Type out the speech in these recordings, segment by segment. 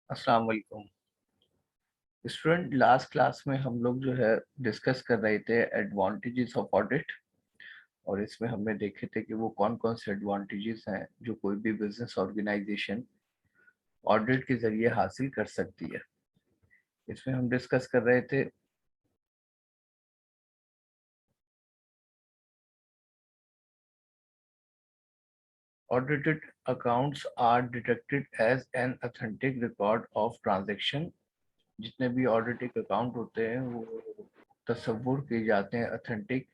अस्सलाम वालेकुम student. Last class में हम लोग जो है डिस्कस कर रहे थे एडवांटेजेस ऑफ ऑडिट, और इसमें हमने देखे थे कि वो कौन कौन से एडवांटेजेस हैं जो कोई भी बिजनेस ऑर्गेनाइजेशन ऑडिट के जरिए हासिल कर सकती है। इसमें हम डिस्कस कर रहे थे audited accounts are detected as an authentic record of transaction. जितने भी ऑडिटेड अकाउंट होते हैं वो तस्वुर किए जाते हैं ऑथेंटिक,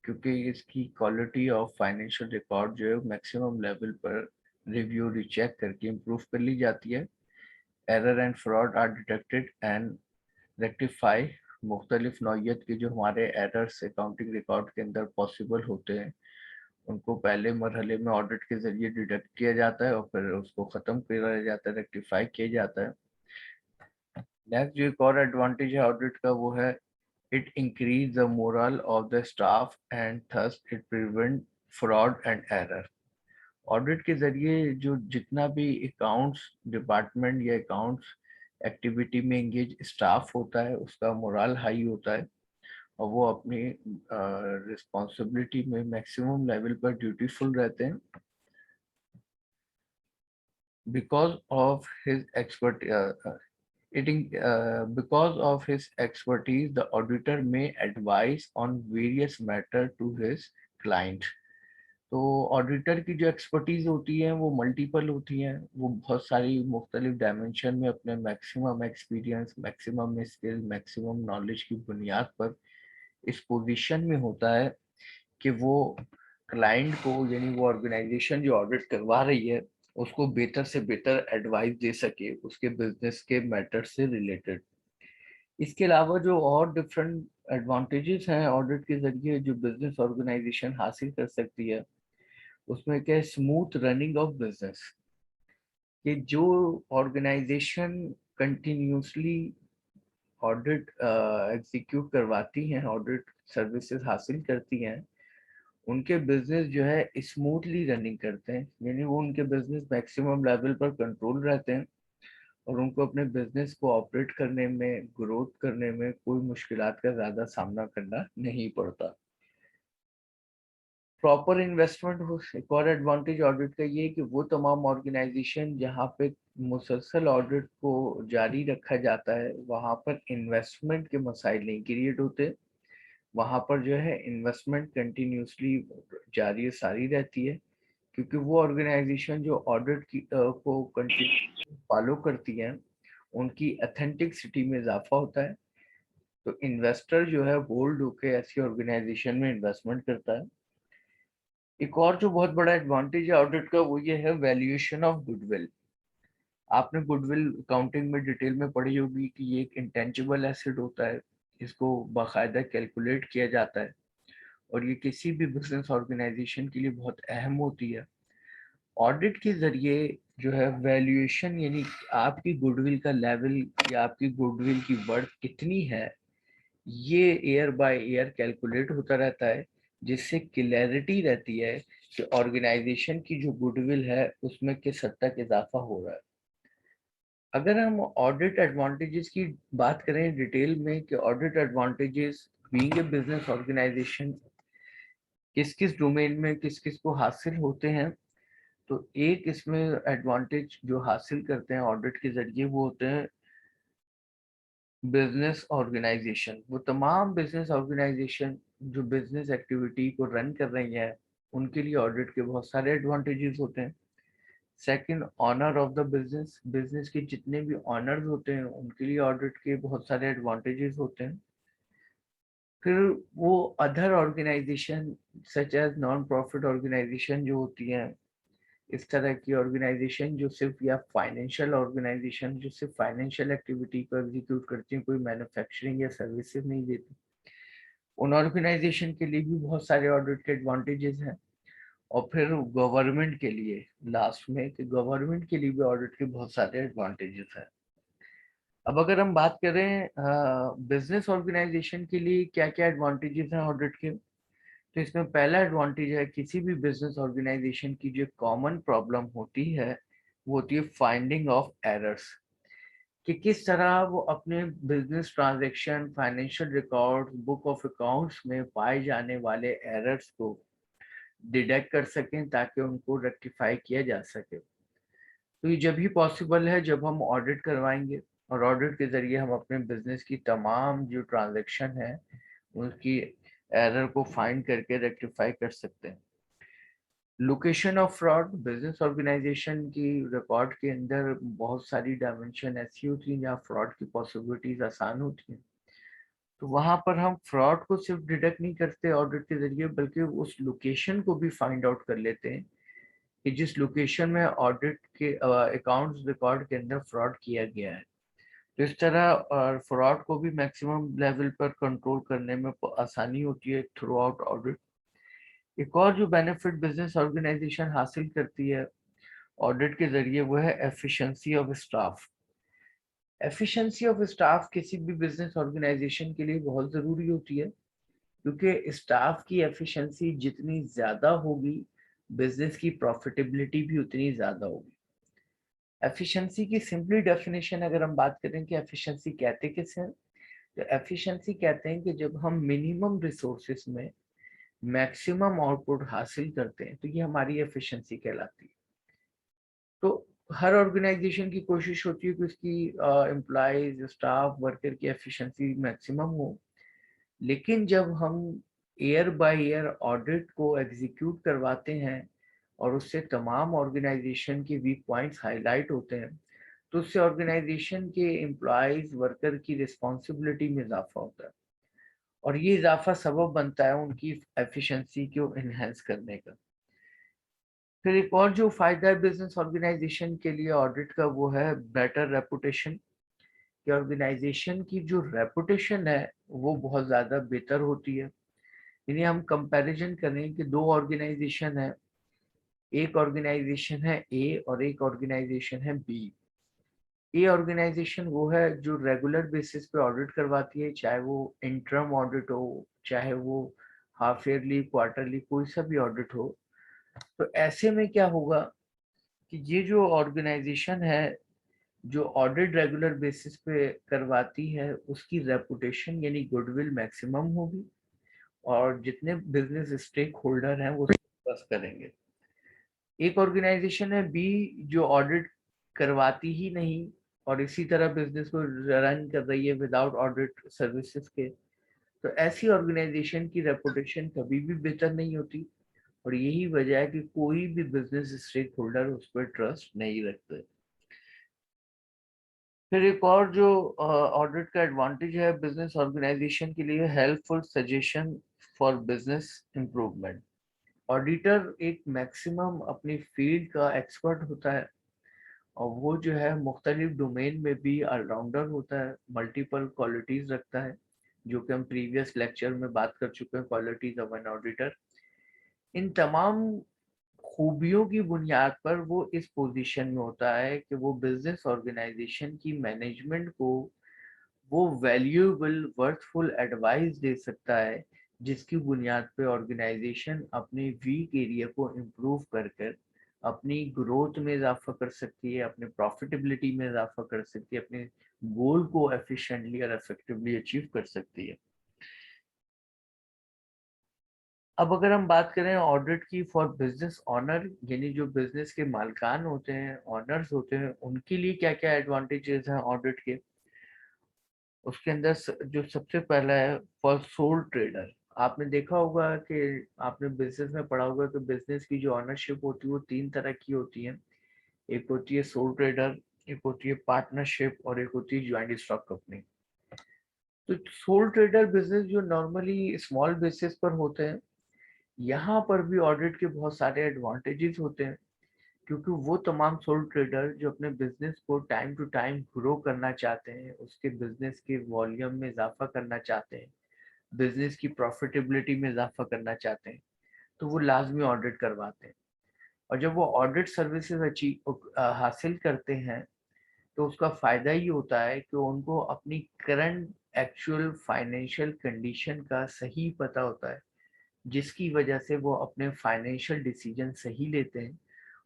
क्योंकि इसकी क्वालिटी ऑफ फाइनेंशियल रिकॉर्ड जो है मैक्सिमम लेवल पर रिव्यू रिचेक करके इम्प्रूव कर ली जाती है। Error and fraud are detected and rectify. मुख्तलिफ नौइयत के जो हमारे एरर्स अकाउंटिंग रिकॉर्ड के अंदर पॉसिबल होते हैं उनको पहले मरहले में ऑडिट के जरिए डिटेक्ट किया जाता है और फिर उसको ख़त्म किया जाता है, रेक्टिफाई किया जाता है। नेक्स्ट जो एक और एडवांटेज है ऑडिट का वो है it increase the morale of the staff and thus it prevent fraud and error। Audit के जरिए जो जितना भी अकाउंट्स डिपार्टमेंट या अकाउंट्स एक्टिविटी में एंगेज स्टाफ होता है उसका मोरल हाई होता है और वो अपनी रिस्पॉन्सिबिलिटी में मैक्सिमम लेवल पर ड्यूटीफुल रहते हैं। Because of his expert because of his expertise, the auditor may advise on various matter to his client। तो ऑडिटर की जो एक्सपर्टीज होती है वो मल्टीपल होती हैं, वो बहुत सारी मुख्तलिफ डायमेंशन में अपने maximum experience, maximum skill, maximum knowledge की बुनियाद पर इस पोजीशन में होता है कि वो क्लाइंट को यानी वो ऑर्गेनाइजेशन जो ऑडिट करवा रही है उसको बेहतर से बेहतर एडवाइस दे सके उसके बिजनेस के मैटर से रिलेटेड। इसके अलावा जो और डिफरेंट एडवांटेजेस हैं ऑडिट के जरिए जो बिजनेस ऑर्गेनाइजेशन हासिल कर सकती है उसमें क्या है, स्मूथ रनिंग ऑफ बिजनेस। कि जो ऑर्गेनाइजेशन कंटिन्यूसली ऑडिट एग्जीक्यूट करवाती हैं, ऑडिट सर्विसेज हासिल करती हैं, उनके बिजनेस जो है स्मूथली रनिंग करते हैं, यानी वो उनके बिजनेस मैक्सिमम लेवल पर कंट्रोल रहते हैं और उनको अपने बिजनेस को ऑपरेट करने में, ग्रोथ करने में कोई मुश्किलात का ज़्यादा सामना करना नहीं पड़ता। प्रॉपर इन्वेस्टमेंट हो। एक और एडवांटेज ऑडिट का ये है कि वो तमाम ऑर्गेनाइजेशन जहाँ पे मुसलसल ऑडिट को जारी रखा जाता है वहाँ पर इन्वेस्टमेंट के मसाइल नहीं क्रिएट होते। वहाँ पर जो है इन्वेस्टमेंट कंटिन्यूसली जारी सारी रहती है, क्योंकि वो ऑर्गेनाइजेशन जो ऑडिट की को कंटिन्यू फॉलो करती हैं उनकी अथेंटिसिटी में इजाफा होता है। तो इन्वेस्टर जो है बोल्ड होकर ऐसी ऑर्गेनाइजेशन में इन्वेस्टमेंट करता है। एक और जो बहुत बड़ा एडवांटेज है ऑडिट का वो ये है वैल्यूएशन ऑफ गुडविल। आपने गुडविल अकाउंटिंग में डिटेल में पढ़ी होगी कि ये एक इंटेंजिबल एसेट होता है, इसको बाकायदा कैलकुलेट किया जाता है और ये किसी भी बिजनेस ऑर्गेनाइजेशन के लिए बहुत अहम होती है। ऑडिट के जरिए जो है वैल्यूएशन यानी आपकी गुडविल का लेवल या आपकी गुडविल की वर्थ कितनी है ये ईयर बाय ईयर कैलकुलेट होता रहता है, जिससे क्लैरिटी रहती है कि ऑर्गेनाइजेशन की जो गुडविल है उसमें किस हद तक इजाफा हो रहा है। अगर हम ऑडिट एडवांटेजेस की बात करें डिटेल में कि audit advantages being a business organization किस किस डोमेन में किस किस को हासिल होते हैं, तो एक इसमें एडवांटेज जो हासिल करते हैं ऑडिट के जरिए वो होते हैं बिजनेस ऑर्गेनाइजेशन। वो तमाम बिजनेस ऑर्गेनाइजेशन जो बिजनेस एक्टिविटी को रन कर रही हैं उनके लिए ऑडिट के बहुत सारे एडवांटेजेस होते हैं। Second, owner of the business, business के जितने भी ऑनर्स होते हैं उनके लिए ऑडिट के बहुत सारे एडवांटेजेस होते हैं। फिर वो other organization such as non profit organization जो होती हैं, इस तरह की ऑर्गेनाइजेशन जो सिर्फ या फाइनेंशियल ऑर्गेनाइजेशन जो सिर्फ फाइनेंशियल एक्टिविटी को एग्जीक्यूट करती हैं, कोई मैन्युफैक्चरिंग या सर्विसेज नहीं देती, उन ऑर्गेनाइजेशन के लिए भी बहुत सारे ऑडिट के एडवांटेजेस हैं। और फिर गवर्नमेंट के लिए लास्ट में कि गवर्नमेंट के लिए भी ऑडिट के बहुत सारे एडवांटेजेस हैं। अब अगर हम बात करें बिजनेस ऑर्गेनाइजेशन के लिए क्या क्या एडवांटेजेस हैं ऑडिट के, तो इसमें पहला एडवांटेज है किसी भी बिजनेस ऑर्गेनाइजेशन की जो कॉमन प्रॉब्लम होती है वो होती है फाइंडिंग ऑफ एरर्स। कि किस तरह वो अपने business transaction, financial record, book of accounts में पाए जाने वाले एरर्स को डिटेक्ट कर सकें ताकि उनको रेक्टिफाई किया जा सके। तो ये जब ही पॉसिबल है जब हम ऑडिट करवाएंगे, और ऑडिट के ज़रिए हम अपने बिजनेस की तमाम जो ट्रांजैक्शन है उनकी एरर को फाइंड करके रेक्टिफाई कर सकते हैं। Location of fraud, business organization की रिकॉर्ड के अंदर बहुत सारी डायमेंशन ऐसी होती हैं जहाँ फ्रॉड की पॉसिबिलिटीज आसान होती हैं। तो वहां पर हम फ्रॉड को सिर्फ डिटेक्ट नहीं करते ऑडिट के जरिए, बल्कि उस लोकेशन को भी फाइंड आउट कर लेते हैं कि जिस लोकेशन में ऑडिट के अकाउंट्स रिकॉर्ड के अंदर फ्रॉड किया गया है। तो इस तरह फ्रॉड को भी मैक्सिमम लेवल पर कंट्रोल करने में आसानी होती है थ्रू आउट ऑडिट। एक और जो बेनिफिट बिजनेस ऑर्गेनाइजेशन हासिल करती है ऑडिट के जरिए वो है efficiency of staff. Efficiency of staff किसी भी बिजनेस ऑर्गेनाइजेशन के लिए बहुत ज़रूरी होती है, क्योंकि स्टाफ की एफिशिएंसी जितनी ज़्यादा होगी बिजनेस की प्रॉफिटेबिलिटी भी उतनी ज़्यादा होगी। एफिशिएंसी की सिंपली डेफिनेशन अगर हम बात करें कि एफिशिएंसी कहते किसे हैं, तो एफिशिएंसी कहते हैं कि जब हम मिनिमम रिसोर्सेस में मैक्सिमम आउटपुट हासिल करते हैं तो ये हमारी एफिशिएंसी कहलाती है। तो हर ऑर्गेनाइजेशन की कोशिश होती है कि उसकी एम्प्लॉयज, स्टाफ, वर्कर की एफिशिएंसी मैक्सिमम हो। लेकिन जब हम ईयर बाय ईयर ऑडिट को एग्जीक्यूट करवाते हैं और उससे तमाम ऑर्गेनाइजेशन के वीक पॉइंट्स हाईलाइट होते हैं, तो उससे ऑर्गेनाइजेशन के एम्प्लॉयज, वर्कर की रिस्पॉन्सिबिलिटी में इजाफा होता है, और ये इजाफा सबब बनता है उनकी एफिशिएंसी को इनहेंस करने का। फिर एक और जो फायदा है बिजनेस ऑर्गेनाइजेशन के लिए ऑडिट का वो है बेटर रेपुटेशन। कि ऑर्गेनाइजेशन की जो रेपुटेशन है वो बहुत ज़्यादा बेहतर होती है। यानी हम कंपैरिजन करें कि दो ऑर्गेनाइजेशन है, एक ऑर्गेनाइजेशन है ए और एक ऑर्गेनाइजेशन है बी। ए ऑर्गेनाइजेशन वो है जो रेगुलर बेसिस पे ऑडिट करवाती है, चाहे वो इंटरम ऑडिट हो, चाहे वो हाफ ईयरली, क्वार्टरली, कोई सा भी ऑडिट हो। तो ऐसे में क्या होगा कि ये जो ऑर्गेनाइजेशन है जो ऑडिट रेगुलर बेसिस पे करवाती है उसकी रेपुटेशन यानी गुडविल मैक्सिमम होगी, और जितने बिजनेस स्टेक होल्डर हैं वो ट्रस्ट करेंगे। एक ऑर्गेनाइजेशन है बी जो ऑडिट करवाती ही नहीं और इसी तरह बिजनेस को रन कर रही है विदाउट ऑडिट सर्विसेज के, तो ऐसी ऑर्गेनाइजेशन की रेपुटेशन कभी भी बेहतर नहीं होती, और यही वजह है कि कोई भी बिजनेस स्टेक होल्डर उस पर ट्रस्ट नहीं रखते। फिर एक और जो ऑडिट का एडवांटेज है बिजनेस ऑर्गेनाइजेशन के लिए, helpful suggestion for business improvement. Auditor एक मैक्सिमम अपनी फील्ड का एक्सपर्ट होता है, और वो जो है मुख्तलिफ डोमेन में भी ऑलराउंडर होता है, मल्टीपल क्वालिटीज रखता है, जो कि हम प्रीवियस लेक्चर में बात कर चुके हैं, क्वालिटीज ऑफ एन ऑडिटर। इन तमाम खूबियों की बुनियाद पर वो इस पोजीशन में होता है कि वो बिजनेस ऑर्गेनाइजेशन की मैनेजमेंट को वो वैल्यूएबल, वर्थफुल एडवाइस दे सकता है, जिसकी बुनियाद पे ऑर्गेनाइजेशन अपने वीक एरिया को इम्प्रूव कर कर अपनी ग्रोथ में इजाफा कर सकती है, अपने प्रॉफिटेबिलिटी में इजाफा कर सकती है, अपने गोल को एफिशिएंटली और इफेक्टिवली अचीव कर सकती है। अब अगर हम बात करें ऑडिट की फॉर बिजनेस ऑनर, यानी जो बिजनेस के मालिकान होते हैं, ऑनर्स होते हैं, उनके लिए क्या क्या एडवांटेजेस हैं ऑडिट के, उसके अंदर जो सबसे पहला है फॉर सोल ट्रेडर। आपने देखा होगा कि आपने बिजनेस में पढ़ा होगा कि बिजनेस की जो ऑनरशिप होती है वो तीन तरह की होती है। एक होती है सोल ट्रेडर, एक होती है पार्टनरशिप, और एक होती है ज्वाइंट स्टॉक कंपनी। तो सोल ट्रेडर बिजनेस जो नॉर्मली स्मॉल बेसिस पर होते हैं, यहाँ पर भी ऑडिट के बहुत सारे एडवांटेजेस होते हैं, क्योंकि वो तमाम सोल ट्रेडर जो अपने बिजनेस को टाइम टू टाइम ग्रो करना चाहते हैं, उसके बिजनेस के वॉल्यूम में इजाफा करना चाहते हैं, बिजनेस की प्रॉफिटेबिलिटी में इजाफा करना चाहते हैं, तो वो लाजमी ऑडिट करवाते हैं। और जब वो ऑडिट सर्विसेज हासिल करते हैं तो उसका फायदा ये होता है कि उनको अपनी करंट एक्चुअल फाइनेंशियल कंडीशन का सही पता होता है, जिसकी वजह से वो अपने फाइनेंशियल डिसीजन सही लेते हैं,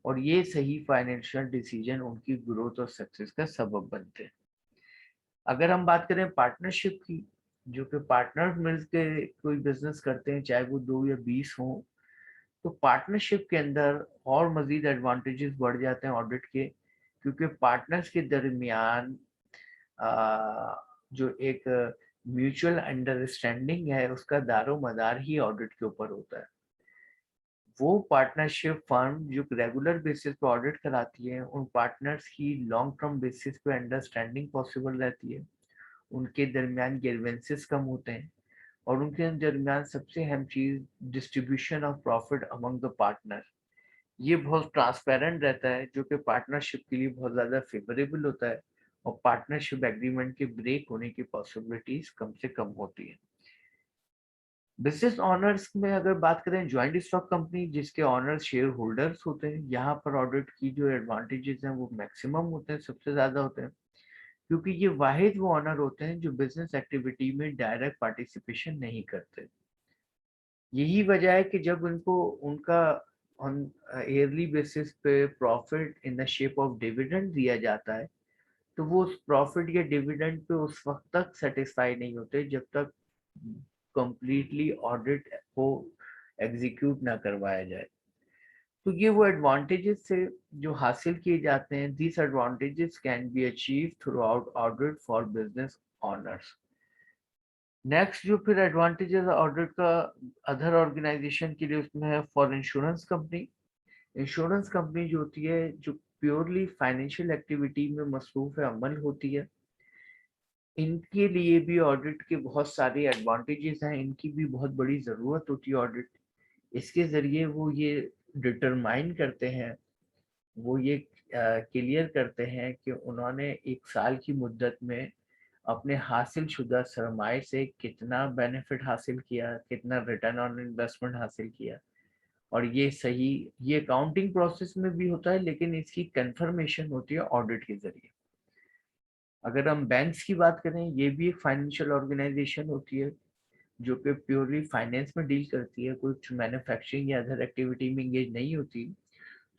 और ये सही फाइनेंशियल डिसीजन उनकी ग्रोथ और सक्सेस का सबब बनते हैं। अगर हम बात करें पार्टनरशिप की, जो कि पार्टनर मिलके कोई बिजनेस करते हैं, चाहे वो 2 या 20 हों, तो पार्टनरशिप के अंदर और मजीद एडवांटेजेस बढ़ जाते हैं ऑडिट के, क्योंकि पार्टनर्स के दरमियान जो एक म्यूचुअल अंडरस्टैंडिंग है, उसका दारो मदार ही ऑडिट के ऊपर होता है। वो पार्टनरशिप फर्म जो रेगुलर बेसिस पे ऑडिट कराती है, उन पार्टनर्स की लॉन्ग टर्म बेसिस पे अंडरस्टैंडिंग पॉसिबल रहती है, उनके दरमियान ग्रीवेंसेस कम होते हैं, और उनके दरमियान सबसे अहम चीज distribution of profit among the partner, ये बहुत ट्रांसपेरेंट रहता है, जो कि पार्टनरशिप के लिए बहुत ज़्यादा फेवरेबल होता है, और पार्टनरशिप एग्रीमेंट के ब्रेक होने की पॉसिबिलिटीज कम से कम होती है। बिजनेस ऑनर्स में अगर बात करें, ज्वाइंट स्टॉक कंपनी जिसके ऑनर्स शेयर होल्डर्स होते हैं, यहाँ पर ऑडिट की जो एडवांटेजेस हैं वो मैक्सिमम होते हैं, सबसे ज़्यादा होते हैं, क्योंकि ये वाहिद वो ऑनर होते हैं जो बिजनेस एक्टिविटी में डायरेक्ट पार्टिसिपेशन नहीं करते। यही वजह है कि जब उनको उनका ऑन ईयरली बेसिस पे profit in the shape of dividend दिया जाता है, तो वो उस प्रॉफिट या डिविडेंड पे उस वक्त तक सेटिस्फाई नहीं होते जब तक कंप्लीटली ऑडिट को एग्जीक्यूट ना करवाया जाए। तो ये वो एडवांटेजेस से जो हासिल किए जाते हैं, this advantages can be achieve through out audit for business honours. Next जो फिर एडवांटेजेस ऑडिट का अदर ऑर्गेनाइजेशन के लिए, उसमें है for insurance company. Insurance company जो होती है, जो प्योरली फाइनेंशियल एक्टिविटी में मसरूफ अमल होती है, इनके लिए भी ऑडिट के बहुत सारे एडवांटेजेस हैं, इनकी भी बहुत बड़ी ज़रूरत होती है ऑडिट। इसके ज़रिए वो ये डिटरमाइन करते हैं, वो ये क्लियर करते हैं कि उन्होंने 1 साल की मुद्दत में अपने हासिल शुदा सरमाए से कितना बेनिफिट हासिल किया, कितना रिटर्न ऑन इन्वेस्टमेंट हासिल किया। और ये सही, ये अकाउंटिंग प्रोसेस में भी होता है, लेकिन इसकी कंफर्मेशन होती है ऑडिट के जरिए। अगर हम बैंक्स की बात करें, ये भी एक फाइनेंशियल ऑर्गेनाइजेशन होती है, जो कि प्योरली फाइनेंस में डील करती है, कुछ मैन्युफैक्चरिंग या अदर एक्टिविटी में इंगेज नहीं होती।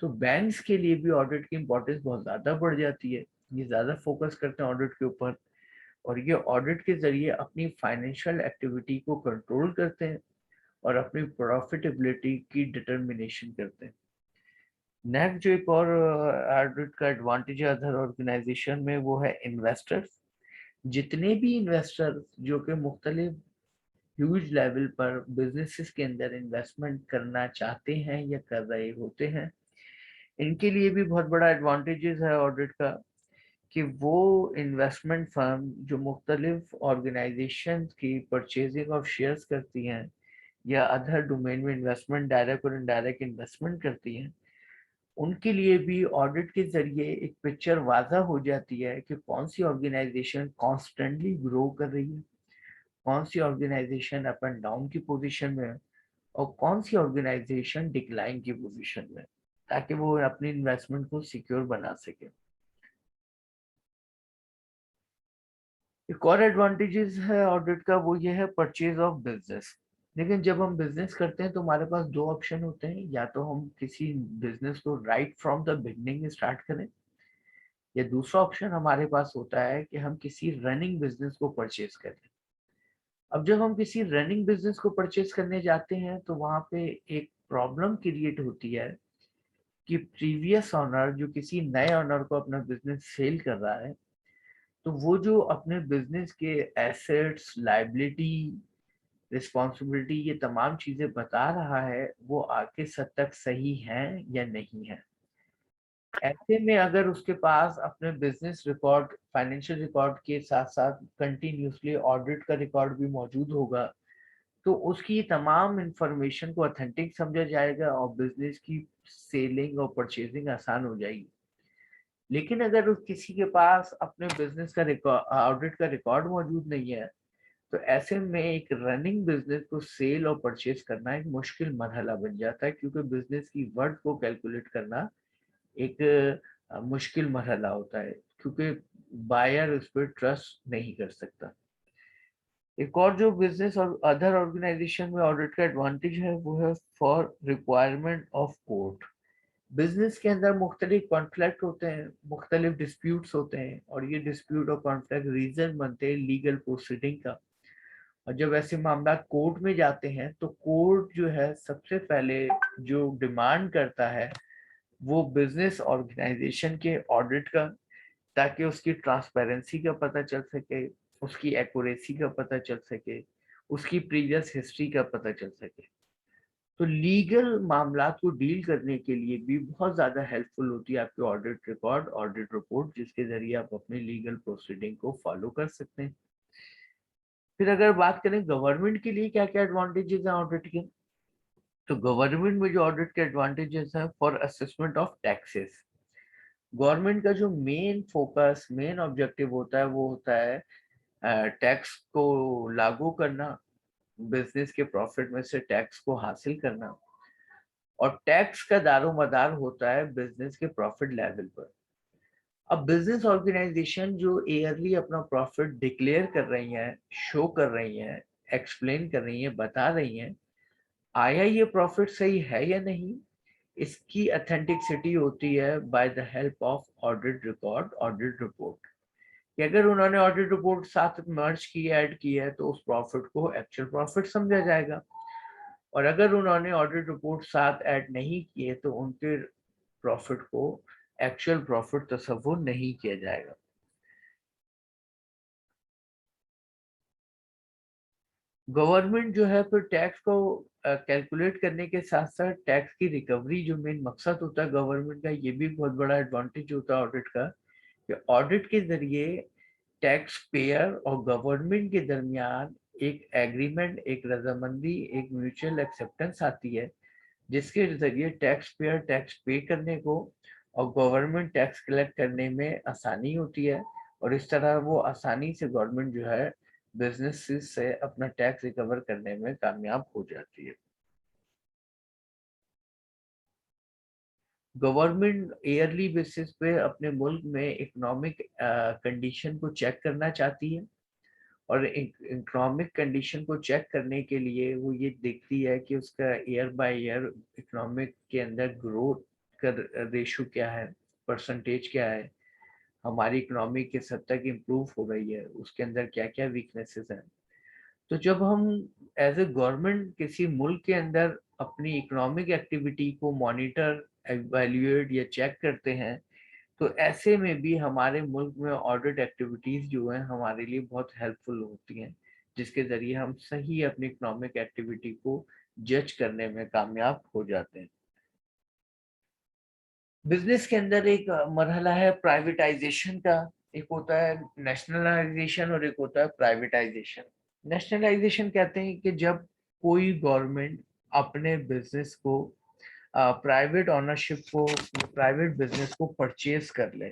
तो बैंक्स के लिए भी ऑडिट की इंपॉर्टेंस बहुत ज़्यादा बढ़ जाती है, ये ज़्यादा फोकस करते हैं ऑडिट के ऊपर, और ये ऑडिट के जरिए अपनी फाइनेंशियल एक्टिविटी को कंट्रोल करते हैं और अपनी प्रॉफिटेबिलिटी की डिटर्मिनेशन करते हैं। नेक्स्ट जो एक और ऑडिट का एडवांटेज है अदर ऑर्गेनाइजेशन में, वो है इन्वेस्टर्स। जितने भी इन्वेस्टर जो कि मुख्तलिफ ह्यूज लेवल पर बिजनेसेस के अंदर इन्वेस्टमेंट करना चाहते हैं या कर रहे होते हैं, इनके लिए भी बहुत बड़ा एडवांटेजेस है ऑडिट का, कि वो इन्वेस्टमेंट फर्म जो मुख्तलिफ ऑर्गेनाइजेशन की परचेजिंग ऑफ शेयर्स करती हैं या अदर डोमेन में इन्वेस्टमेंट, डायरेक्ट और इनडायरेक्ट इन्वेस्टमेंट करती हैं, उनके लिए भी ऑडिट के जरिए एक पिक्चर वाज़ा हो जाती है कि कौन सी ऑर्गेनाइजेशन कॉन्स्टेंटली ग्रो कर रही है, कौन सी ऑर्गेनाइजेशन अप एंड डाउन की पोजीशन में है, और कौन सी ऑर्गेनाइजेशन डिक्लाइन की पोजीशन में, ताकि वो अपनी इन्वेस्टमेंट को सिक्योर बना सके। एक और एडवांटेजेस है ऑडिट का, वो ये है परचेज ऑफ बिजनेस। लेकिन जब हम बिजनेस करते हैं तो हमारे पास 2 ऑप्शन होते हैं, या तो हम किसी बिजनेस को right from the beginning start करें, या दूसरा ऑप्शन हमारे पास होता है कि हम किसी रनिंग बिजनेस को परचेज करें। अब जब हम किसी रनिंग बिजनेस को परचेज करने जाते हैं तो वहां पे एक प्रॉब्लम क्रिएट होती है कि प्रीवियस ऑनर जो किसी नए ऑनर को अपना बिजनेस सेल कर रहा है, तो वो जो अपने बिजनेस के एसेट्स, लायबिलिटी, रिस्पॉन्सिबिलिटी, ये तमाम चीजें बता रहा है, वो आगे सद तक सही हैं या नहीं है। ऐसे में अगर उसके पास अपने बिजनेस रिकॉर्ड, फाइनेंशियल रिकॉर्ड के साथ साथ कंटिन्यूसली ऑडिट का रिकॉर्ड भी मौजूद होगा, तो उसकी तमाम इंफॉर्मेशन को ऑथेंटिक समझा जाएगा और बिजनेस की सेलिंग और परचेजिंग आसान हो जाएगी। लेकिन अगर उस किसी के पास अपने बिजनेस का रिकॉर्ड, ऑडिट का रिकॉर्ड मौजूद नहीं है, तो ऐसे में एक रनिंग बिजनेस को सेल और परचेज करना एक मुश्किल मरहला बन जाता है, क्योंकि बिजनेस की वर्थ को कैलकुलेट करना एक मुश्किल मरहला होता है, क्योंकि बायर उस पर ट्रस्ट नहीं कर सकता। एक और जो बिजनेस और अदर ऑर्गेनाइजेशन में ऑडिट का एडवांटेज है, वो है for requirement of court. Business के अंदर मुख्तलिफ कॉन्फ्लिक्ट होते हैं, मुख्तलिफ डिस्प्यूट्स होते हैं, और ये डिस्प्यूट और कॉन्फ्लिक्ट रीजन बनते हैं लीगल प्रोसीडिंग का। और जब ऐसे मामला कोर्ट में जाते हैं तो कोर्ट जो है सबसे पहले जो डिमांड करता है वो बिजनेस ऑर्गेनाइजेशन के ऑडिट का, ताकि उसकी ट्रांसपेरेंसी का पता चल सके, उसकी एक्यूरेसी का पता चल सके, उसकी प्रीवियस हिस्ट्री का पता चल सके। तो लीगल मामला को डील करने के लिए भी बहुत ज्यादा हेल्पफुल होती है आपकी ऑडिट रिकॉर्ड, ऑडिट रिपोर्ट, जिसके जरिए आप अपनी लीगल प्रोसीडिंग को फॉलो कर सकते हैं। फिर अगर बात करें गवर्नमेंट के लिए क्या क्या एडवांटेजेस हैं ऑडिट के, तो गवर्नमेंट में जो ऑडिट के एडवांटेजेस हैं, for assessment of taxes, government का जो मेन फोकस, मेन ऑब्जेक्टिव होता है वो होता है टैक्स को लागू करना, बिजनेस के प्रॉफिट में से टैक्स को हासिल करना, और टैक्स का दारोमदार होता है बिजनेस के प्रॉफिट लेवल पर। अब बिजनेस ऑर्गेनाइजेशन जो ईयरली अपना प्रॉफिट डिक्लेयर कर रही हैं, शो कर रही हैं, एक्सप्लेन कर रही हैं, बता रही हैं, आया ये प्रॉफिट सही है या नहीं, इसकी अथेंटिसिटी होती है by the help of audit record, audit report. कि अगर उन्होंने ऑडिट रिपोर्ट साथ मर्ज की, ऐड की है, तो उस प्रॉफिट को एक्चुअल प्रॉफिट समझा जाएगा। और अगर उन्होंने ऑडिट रिपोर्ट साथ ऐड नहीं किए तो उनके प्रॉफिट को एक्चुअल प्रॉफिट तस्वुर नहीं किया जाएगा। गवर्नमेंट जो है फिर टैक्स को कैलकुलेट करने के साथ साथ टैक्स की रिकवरी, जो मेन मकसद होता है गवर्नमेंट का, ये भी बहुत बड़ा एडवांटेज होता है ऑडिट का, कि ऑडिट के जरिए टैक्स पेयर और गवर्नमेंट के दरमियान एक एग्रीमेंट, एक रजामंदी, एक म्यूचुअल एक्सेप्टेंस आती है, जिसके जरिए टैक्स पेयर टैक्स पे करने को और गवर्नमेंट टैक्स कलेक्ट करने में आसानी होती है। और इस तरह वो आसानी से गवर्नमेंट जो है बिजनेस से अपना टैक्स रिकवर करने में कामयाब हो जाती है। गवर्नमेंट ईयरली बेसिस पे अपने मुल्क में इकोनॉमिक कंडीशन को चेक करना चाहती है, और इकोनॉमिक कंडीशन को चेक करने के लिए वो ये देखती है कि उसका ईयर बाय ईयर इकोनॉमिक के अंदर ग्रोथ का रेशो क्या है, परसेंटेज क्या है, हमारी इकोनॉमी किस हद तक इम्प्रूव हो रही है, उसके अंदर क्या क्या वीकनेसेस हैं। तो जब हम एज ए गवर्नमेंट किसी मुल्क के अंदर अपनी इकोनॉमिक एक्टिविटी को मॉनिटर, एवेल्युएट या चेक करते हैं, तो ऐसे में भी हमारे मुल्क में ऑडिट एक्टिविटीज जो हैं हमारे लिए बहुत हेल्पफुल होती हैं, जिसके जरिए हम सही अपनी इकोनॉमिक एक्टिविटी को जज करने में कामयाब हो जाते हैं। बिजनेस के अंदर एक मरहला है प्राइवेटाइजेशन का, एक होता है नेशनलाइजेशन और एक होता है प्राइवेटाइजेशन। नेशनलाइजेशन कहते हैं कि जब कोई गवर्नमेंट अपने बिजनेस को, प्राइवेट ऑनरशिप को, प्राइवेट बिजनेस को परचेज कर ले,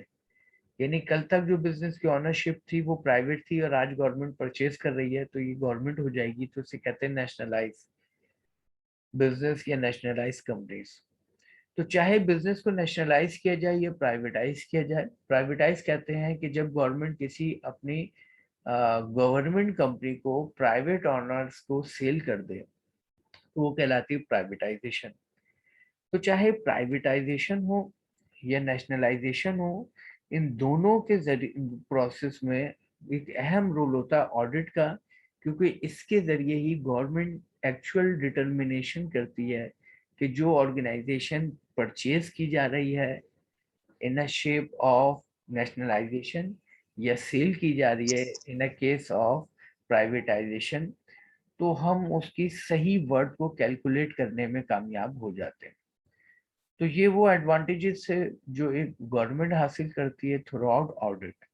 यानी कल तक जो बिजनेस की ऑनरशिप थी वो प्राइवेट थी और आज गवर्नमेंट परचेज कर रही है, तो ये गवर्नमेंट हो जाएगी, तो उसे कहते हैं नेशनलाइज बिजनेस या नेशनलाइज कंपनीज। तो चाहे बिजनेस को नेशनलाइज किया जाए या प्राइवेटाइज किया जाए, प्राइवेटाइज कहते हैं कि जब गवर्नमेंट किसी अपनी गवर्नमेंट कंपनी को प्राइवेट ऑनर्स को सेल कर दे, तो वो कहलाती है प्राइवेटाइजेशन। तो चाहे प्राइवेटाइजेशन हो या नेशनलाइजेशन हो, इन दोनों के जरिए प्रोसेस में एक अहम रोल होता है ऑडिट का, क्योंकि इसके जरिए ही गवर्नमेंट एक्चुअल डिटर्मिनेशन करती है कि जो ऑर्गेनाइजेशन परचेज की जा रही है इन अ शेप ऑफ नेशनलाइजेशन या सेल की जा रही है इन अ केस ऑफ प्राइवेटाइजेशन, तो हम उसकी सही वर्ड को कैलकुलेट करने में कामयाब हो जाते हैं। तो ये वो एडवांटेजेस है जो एक गवर्नमेंट हासिल करती है थ्रू आउट ऑडिट।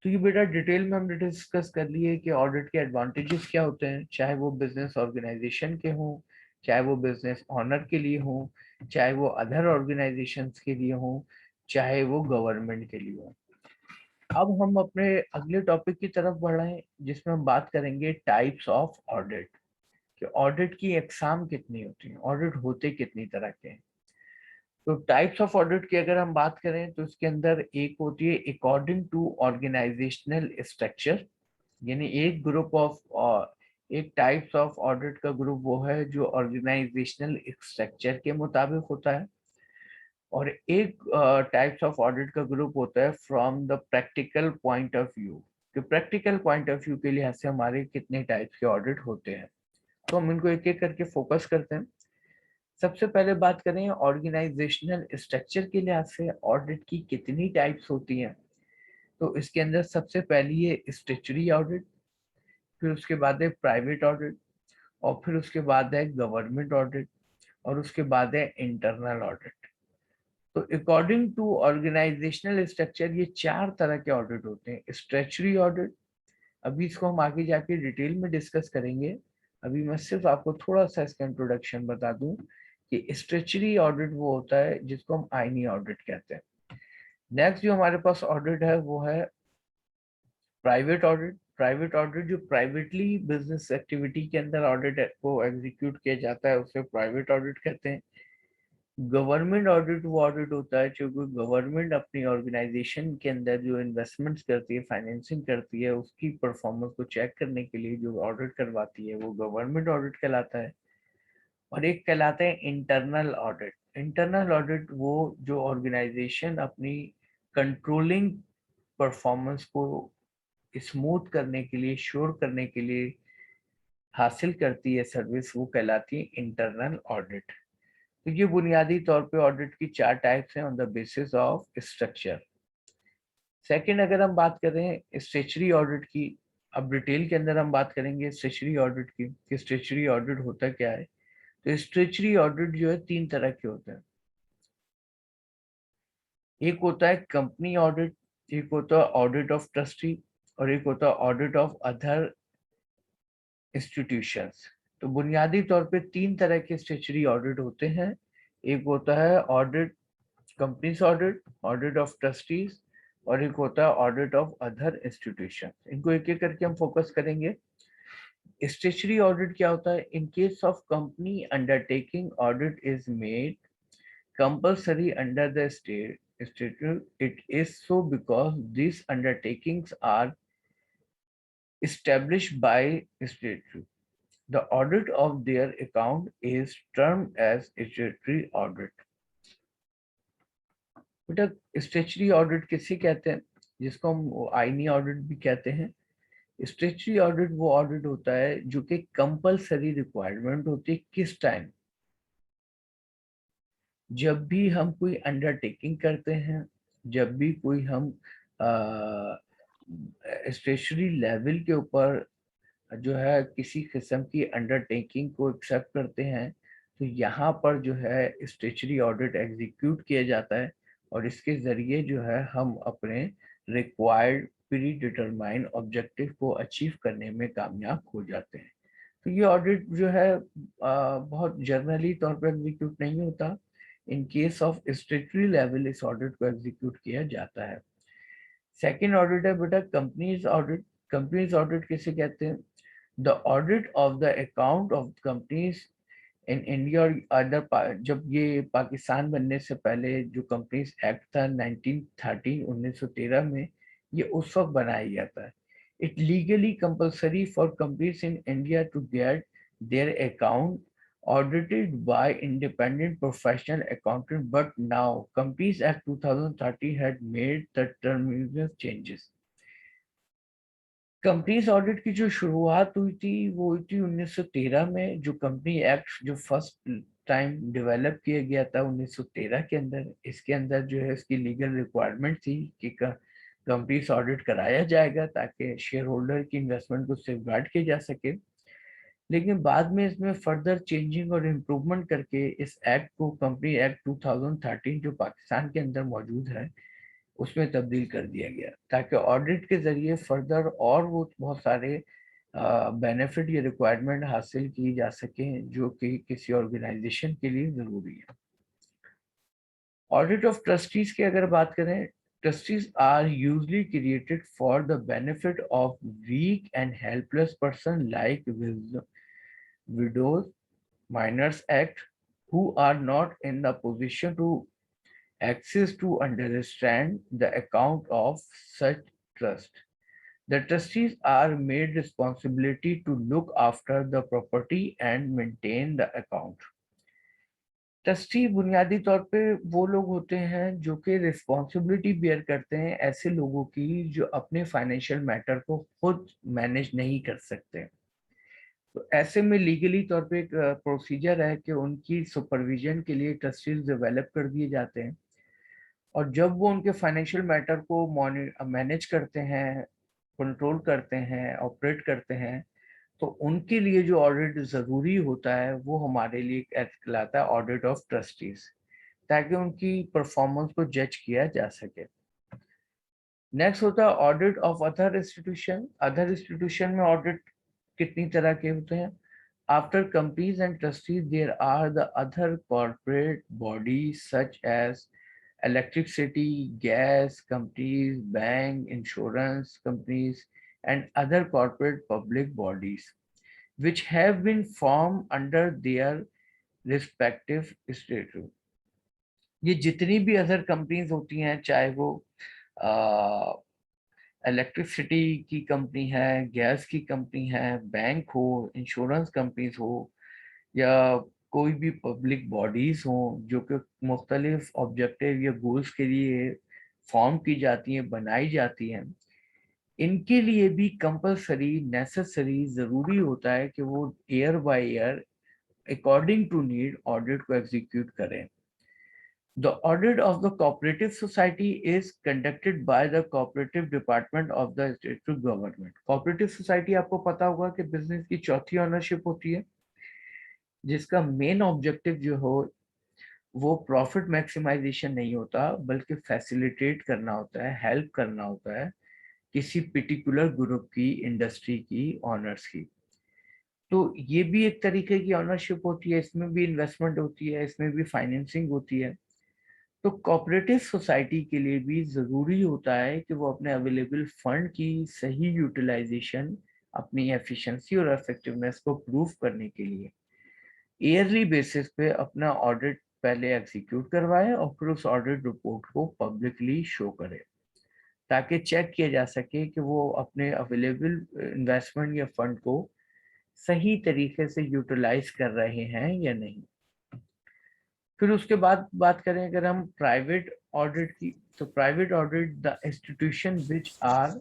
तो ये बेटा डिटेल में हमने डिस्कस कर लिए कि ऑडिट के एडवांटेजेस क्या होते हैं, चाहे वो बिजनेस ऑर्गेनाइजेशन के हों, चाहे वो बिजनेस ऑनर के लिए हों, चाहे वो अदर ऑर्गेनाइजेशंस के लिए हों, चाहे वो गवर्नमेंट के लिए हों। अब हम अपने अगले टॉपिक की तरफ बढ़ रहे हैं, जिसमें हम बात करेंगे टाइप्स ऑफ ऑडिट, कि ऑडिट की अकसाम कितनी होती हैं, ऑडिट होते कितनी तरह के हैं। तो टाइप्स ऑफ ऑडिट की अगर हम बात करें तो इसके अंदर एक होती है अकॉर्डिंग टू ऑर्गेनाइजेशनल स्ट्रक्चर, यानी एक ग्रुप ऑफ एक टाइप्स ऑफ ऑडिट का ग्रुप वो है जो ऑर्गेनाइजेशनल स्ट्रक्चर के मुताबिक होता है। और एक टाइप्स ऑफ ऑडिट का ग्रुप होता है from the practical point of view, कि प्रैक्टिकल पॉइंट ऑफ व्यू के लिहाज से हमारे कितने टाइप्स के ऑडिट होते हैं। तो हम इनको एक एक करके फोकस करते हैं। सबसे पहले बात करें ऑर्गेनाइजेशनल स्ट्रक्चर के लिहाज से ऑडिट की कितनी टाइप्स होती हैं। तो इसके अंदर सबसे पहली है स्टैट्यूटरी ऑडिट, फिर उसके बाद है प्राइवेट ऑडिट, और फिर उसके बाद है गवर्नमेंट ऑडिट, और उसके बाद है इंटरनल ऑडिट। तो अकॉर्डिंग टू ऑर्गेनाइजेशनल स्ट्रक्चर ये चार तरह के ऑडिट होते हैं। स्टैट्यूटरी ऑडिट, अभी इसको हम आगे जाके डिटेल में डिस्कस करेंगे, अभी मैं सिर्फ आपको थोड़ा सा इसका इंट्रोडक्शन बता दूं कि स्टैट्यूटरी ऑडिट वो होता है जिसको हम आईनी ऑडिट कहते हैं। नेक्स्ट जो हमारे पास ऑडिट है वो है प्राइवेट ऑडिट। प्राइवेट ऑडिट जो प्राइवेटली बिजनेस एक्टिविटी के अंदर ऑडिट को एग्जीक्यूट किया जाता है उसे प्राइवेट ऑडिट कहते हैं। गवर्नमेंट ऑडिट वो ऑडिट होता है जो गवर्नमेंट अपनी ऑर्गेनाइजेशन के अंदर जो इन्वेस्टमेंट्स करती है, फाइनेंसिंग करती है, उसकी परफॉर्मेंस को चेक करने के लिए जो ऑडिट करवाती है वो गवर्नमेंट ऑडिट कहलाता है। और एक कहलाता है इंटरनल ऑडिट। इंटरनल ऑडिट वो जो ऑर्गेनाइजेशन अपनी कंट्रोलिंग परफॉर्मेंस को स्मूथ करने के लिए, श्योर करने के लिए हासिल करती है सर्विस, वो कहलाती है इंटरनल ऑडिट। तो ये बुनियादी तौर पे ऑडिट की चार टाइप्स हैं on the basis of structure. Second, अगर हम बात करें स्टैट्यूटरी ऑडिट की, अब डिटेल के अंदर हम बात करेंगे स्टैट्यूटरी ऑडिट की कि स्टैट्यूटरी ऑडिट होता क्या है। तो स्टैट्यूटरी ऑडिट जो है तीन तरह के होते हैं। एक होता है कंपनी ऑडिट, एक होता है ऑडिट ऑफ ट्रस्टी, और एक होता है ऑडिट ऑफ अदर इंस्टीट्यूशंस। तो बुनियादी तौर पे तीन तरह के स्टैट्यूटरी ऑडिट होते हैं। एक होता है audit companies audit, audit of trustees, और एक होता है ऑडिट ऑफ अदर इंस्टीट्यूशन। इनको एक एक करके हम फोकस करेंगे। स्टैट्यूटरी ऑडिट क्या होता है? In case of company undertaking audit is made compulsory under the state statute. It is so because these undertakings are established by statute. The audit of their account is termed as statutory audit. बेटा statutory audit किसे कहते हैं? जिसको हम आईनी audit भी कहते हैं। स्टैट्यूटरी ऑडिट वो ऑडिट होता है जो कि कंपलसरी रिक्वायरमेंट होती है। किस टाइम? जब भी हम कोई अंडरटेकिंग करते हैं, जब भी कोई हम स्टैट्यूटरी लेवल के ऊपर जो है किसी किस्म की अंडरटेकिंग को एक्सेप्ट करते हैं, तो यहाँ पर जो है स्टैट्यूटरी ऑडिट एग्जीक्यूट किया जाता है, और इसके जरिए जो है हम अपने रिक्वायर्ड प्री डिटरमाइन ऑब्जेक्टिव को अचीव करने में कामयाब हो जाते हैं। तो ये ऑडिट जो है बहुत जनरली तौर पर एग्जीक्यूट नहीं होता। In case of statutory level इस ऑडिट को एग्जीक्यूट किया जाता है। सेकेंड ऑडिट है बेटा कंपनीज ऑडिट। कंपनीज ऑडिट किसे कहते हैं? The audit of the account of companies in India और अदर, जब ये पाकिस्तान बनने से पहले जो कंपनीज एक्ट था 1913 में, ये उस वक्त बनाया गया था। It legally compulsory for companies in India to get their account audited by independent professional accountant, but now Companies Act 2030 had made the terminal changes. Companies audit की जो शुरुआत हुई थी वो हुई थी 1913 में। जो कंपनी एक्ट जो फर्स्ट टाइम डेवलप किया गया था 1913 के अंदर, इसके अंदर जो है इसकी लीगल रिक्वायरमेंट थी कि कंपनीज ऑडिट कराया जाएगा ताकि शेयर होल्डर की इन्वेस्टमेंट को सेफगार्ड किया जा सके। लेकिन बाद में इसमें फर्दर चेंजिंग और इम्प्रूवमेंट करके इस एक्ट को कंपनी एक्ट 2013 जो पाकिस्तान के अंदर मौजूद है उसमें तब्दील कर दिया गया, ताकि ऑडिट के जरिए फर्दर और वो बहुत सारे बेनिफिट या रिक्वायरमेंट हासिल की जा सके जो कि किसी ऑर्गेनाइजेशन के लिए जरूरी है। ऑडिट ऑफ ट्रस्टीज की अगर बात करें, trustees are usually created for the benefit of weak and helpless person like widows, minors act, who are not in the position to access to understand the account of such trust. The trustees are made responsibility to look after the property and maintain the account. Trustee बुनियादी तौर पे वो लोग होते हैं जो कि responsibility beer करते हैं ऐसे लोगों की जो अपने फाइनेंशियल मैटर को खुद मैनेज नहीं कर सकते। तो ऐसे में लीगली तौर पे एक प्रोसीजर है कि उनकी सुपरविजन के लिए ट्रस्टीज डेवलप कर दिए जाते हैं, और जब वो उनके फाइनेंशियल मैटर को मैनेज करते हैं, कंट्रोल करते हैं, ऑपरेट करते हैं, तो उनके लिए जो ऑडिट जरूरी होता है वो हमारे लिए कहलाता है ऑडिट ऑफ ट्रस्टीज, ताकि उनकी परफॉर्मेंस को जज किया जा सके। नेक्स्ट होता है audit of other institution. Other institution में ऑडिट कितनी तरह के होते हैं? After companies and trustees there are the other corporate bodies such as electricity, gas companies, bank, insurance companies, and other corporate public bodies, which have been formed under their respective statute. ये जितनी भी other companies होती हैं, चाहे वो electricity की company है, gas की कंपनी है, बैंक हो, इंश्योरेंस कंपनीज हो, या कोई भी पब्लिक बॉडीज हो जो कि मुख्तलिफ ऑब्जेक्टिव या गोल्स के लिए फॉर्म की जाती हैं, बनाई जाती हैं, इनके लिए भी कंपलसरी नेसेसरी जरूरी होता है कि वो year by year according to need audit को एग्जीक्यूट करें। The audit of the cooperative society is conducted by the cooperative department of the state government. Cooperative society आपको पता होगा कि बिजनेस की चौथी ओनरशिप होती है, जिसका मेन ऑब्जेक्टिव जो हो वो प्रॉफिट मैक्सिमाइजेशन नहीं होता, बल्कि फैसिलिटेट करना होता है, हेल्प करना होता है किसी पर्टिकुलर ग्रुप की, इंडस्ट्री की, ऑनर्स की। तो ये भी एक तरीके की ऑनरशिप होती है, इसमें भी इन्वेस्टमेंट होती है, इसमें भी फाइनेंसिंग होती है। तो कोऑपरेटिव सोसाइटी के लिए भी जरूरी होता है कि वो अपने अवेलेबल फंड की सही यूटिलाइजेशन, अपनी एफिशिएंसी और इफेक्टिवनेस को प्रूव करने के लिए ईयरली बेसिस पे अपना ऑडिट पहले एग्जीक्यूट करवाए और फिर उस ऑडिट रिपोर्ट को पब्लिकली शो करे, ताकि चेक किया जा सके कि वो अपने अवेलेबल इन्वेस्टमेंट या फंड को सही तरीके से यूटिलाइज कर रहे हैं या नहीं। फिर उसके बाद बात करें अगर हम प्राइवेट ऑडिट की, तो private audit the institution which are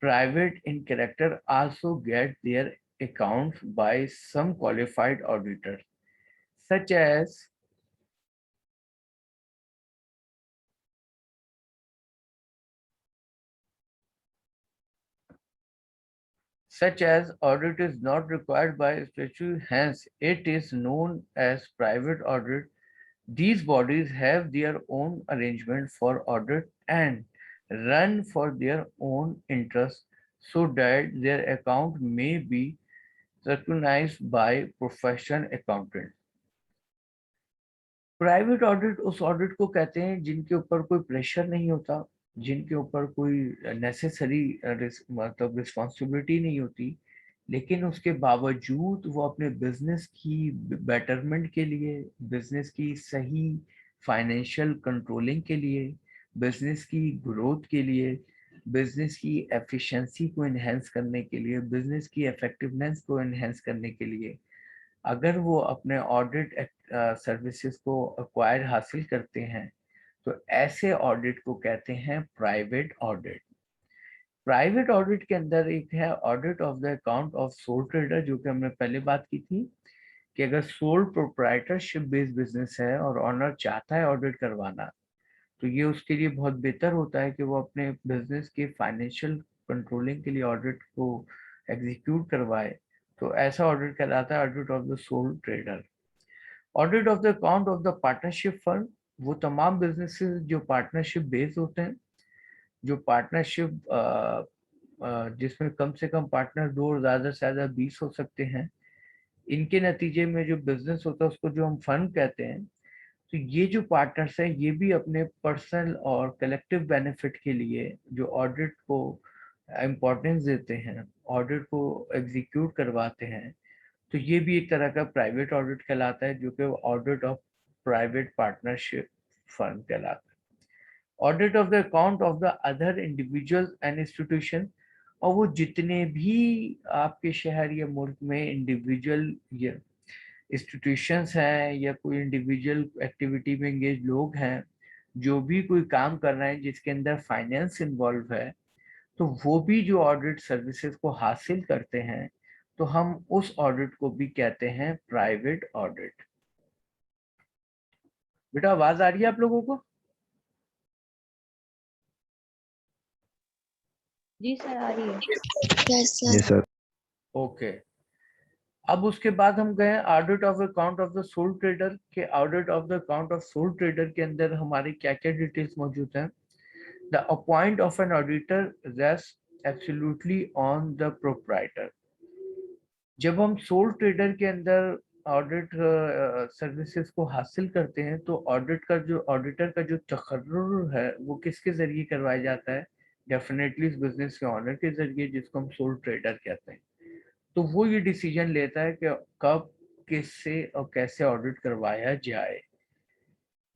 private in character also get their accounts by some qualified auditors such as audit is not required by statute, hence it is known as private audit. These bodies have their own arrangement for audit and run for their own interest, so that their account may be scrutinized by professional accountants. Private audit उस audit को कहते हैं जिनके ऊपर कोई pressure नहीं होता, जिनके ऊपर कोई नेसेसरी मतलब रिस्पॉन्सिबिलिटी नहीं होती, लेकिन उसके बावजूद वो अपने बिजनेस की बेटरमेंट के लिए, बिजनेस की सही फाइनेंशियल कंट्रोलिंग के लिए, बिजनेस की ग्रोथ के लिए, बिजनेस की एफिशिएंसी को इन्हेंस करने के लिए, बिजनेस की इफेक्टिवनेस को इन्हेंस करने के लिए अगर वो अपने ऑडिट सर्विसेज को एक्वायर हासिल करते हैं, तो ऐसे ऑडिट को कहते हैं प्राइवेट ऑडिट। प्राइवेट ऑडिट के अंदर एक है audit of the account of sole trader, जो कि हमने पहले बात की थी कि अगर सोल प्रोप्राइटरशिप बेस्ड बिजनेस है और ऑनर चाहता है ऑडिट करवाना, तो ये उसके लिए बहुत बेहतर होता है कि वो अपने बिजनेस के फाइनेंशियल कंट्रोलिंग के लिए ऑडिट को एग्जीक्यूट करवाए। तो ऐसा ऑडिट कहलाता है audit of the sole trader. Audit of the account of the partnership fund, वो तमाम बिजनेसेस जो पार्टनरशिप बेस्ड होते हैं, जो पार्टनरशिप जिसमें कम से कम पार्टनर 2 और ज़्यादा से ज़्यादा 20 हो सकते हैं, इनके नतीजे में जो बिजनेस होता है उसको जो हम फंड कहते हैं। तो ये जो पार्टनर्स हैं ये भी अपने पर्सनल और कलेक्टिव बेनिफिट के लिए जो ऑडिट को इम्पोर्टेंस देते हैं, ऑडिट को एग्जीक्यूट करवाते हैं, तो ये भी एक तरह का प्राइवेट ऑडिट कहलाता है, जो कि audit of private partnership firm कहलाता है। Audit of the account of the other individual and institution, और वो जितने भी आपके शहर या मुल्क में इंडिविजुअल या इंस्टीट्यूशंस हैं या कोई इंडिविजुअल एक्टिविटी में एंगेज लोग हैं, जो भी कोई काम कर रहे हैं जिसके अंदर फाइनेंस इन्वॉल्व है, तो वो भी जो ऑडिट सर्विसेज को हासिल करते हैं, तो हम उस ऑडिट को भी कहते हैं प्राइवेट ऑडिट। बेटा आवाज आ रही है आप लोगों को? जी सर, आ रही है। Yes sir. ओके, अब उसके बाद हम गए audit of account of the sole trader के। Audit of the account of sole trader के अंदर हमारी क्या क्या डिटेल्स मौजूद हैं? The appoint of an auditor rest absolutely on the proprietor. जब हम सोल ट्रेडर के अंदर ऑडिट सर्विसेज को हासिल करते हैं, तो ऑडिटर का जो तकर्रुर है वो किसके जरिए करवाया जाता है? डेफिनेटली इस बिजनेस के ऑनर के जरिए, जिसको हम सोल ट्रेडर कहते हैं। तो वो ये डिसीजन लेता है कि कब, किससे और कैसे ऑडिट करवाया जाए।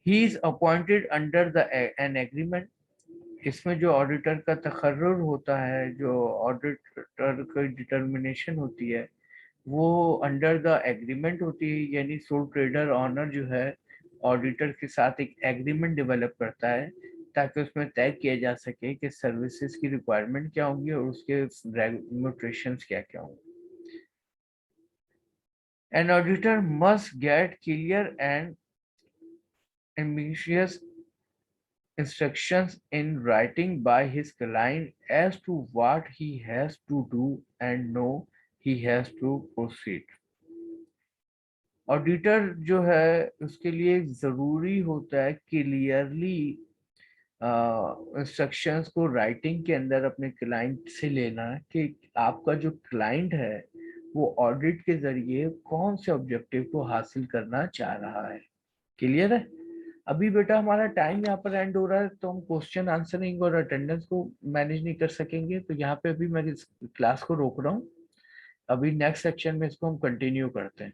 He is appointed under the an agreement. इसमें जो ऑडिटर का तकर्रुर होता है, जो ऑडिटर की डिटर्मिनेशन होती है, वो अंडर द एग्रीमेंट होती है। यानी सोल ट्रेडर ऑनर जो है ऑडिटर के साथ एक एग्रीमेंट डेवलप करता है, ताकि उसमें तय किया जा सके कि सर्विसेज की रिक्वायरमेंट क्या होंगी और उसके रेमुनरेशंस क्या क्या होंगे। An auditor must get clear and ambiguous instructions in writing by his client as to what he has to do and know he has to proceed. Auditor जो है उसके लिए जरूरी होता है क्लियरली इंस्ट्रक्शंस को राइटिंग के अंदर अपने क्लाइंट से लेना, कि आपका जो क्लाइंट है वो ऑडिट के जरिए कौन से ऑब्जेक्टिव को हासिल करना चाह रहा है। क्लियर है? अभी बेटा हमारा टाइम यहाँ पर एंड हो रहा है, तो हम क्वेश्चन आंसरिंग और अटेंडेंस को मैनेज नहीं कर सकेंगे, तो यहाँ पे अभी मैं इस क्लास को रोक रहा हूँ। अभी नेक्स्ट सेक्शन में इसको हम कंटिन्यू करते हैं।